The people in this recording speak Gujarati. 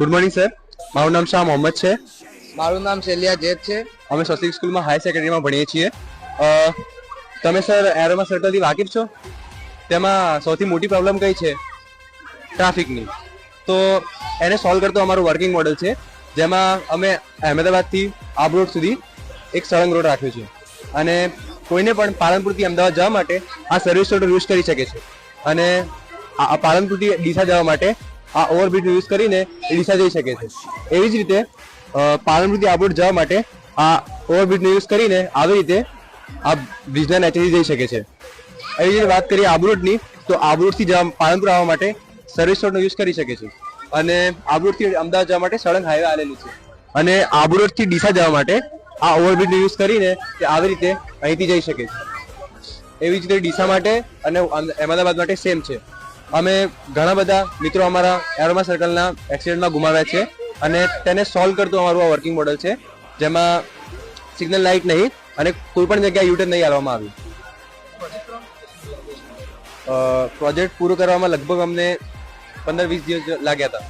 ગુડ મોર્નિંગ સર, મારું નામ શાહ મોહમ્મદ છે. મારું નામ શેલિયા જેત છે. અમે સોશિયલ સ્કૂલમાં હાઈ સેકન્ડરીમાં ભણીએ છીએ. તમે સર એરોમા સર્કલથી વાકેફ છો? તેમાં સૌથી મોટી પ્રોબ્લેમ કઈ છે? ટ્રાફિકની. તો એને સોલ્વ કરતો અમારું વર્કિંગ મોડલ છે, જેમાં અમે અહેમદાબાદથી આબરોડ સુધી એક સળંગ રોડ રાખ્યો છે અને કોઈને પણ પાલનપુરથી અમદાવાદ જવા માટે આ સર્વિસ રોડ યુઝ કરી શકે છે. અને આ પાલનપુરથી ડીસા જવા માટે આ ઓવરબ્રિજ યુઝ કરીને એ ડીસા જઈ શકે છે. એવી જ રીતે પાલનપુરથી આબરોડ જવા માટે આ ઓવરબ્રિજનો યુઝ કરીને આવી રીતે આ બ્રિજના નીચેથી જઈ શકે છે. એવી રીતે વાત કરીએ આબરોડની, તો આબરોડથી પાલનપુર આવવા માટે સર્વિસ રોડનો યુઝ કરી શકે છે. અને આબરોડથી અમદાવાદ જવા માટે સળંગ હાઈવે આવેલું છે. અને આબરોડથી ડીસા જવા માટે આ ઓવરબ્રિજનો યુઝ કરીને તે આવી રીતે અહીંથી જઈ શકે છે. એવી જ રીતે ડીસા માટે અને અહેમદાબાદ માટે સેમ છે. અમે ઘણા બધા મિત્રો અમારા એરોમા સર્કલના એક્સિડન્ટમાં ગુમાવ્યા છે અને તેને સોલ્વ કરતું અમારું આ વર્કિંગ મોડલ છે, જેમાં સિગ્નલ લાઇટ નહીં અને કોઈ પણ જગ્યાએ યુટર્ન નહીં આપવામાં આવ્યું. પ્રોજેક્ટ પૂરો કરવામાં લગભગ અમને 15-20 દિવસ લાગ્યા હતા.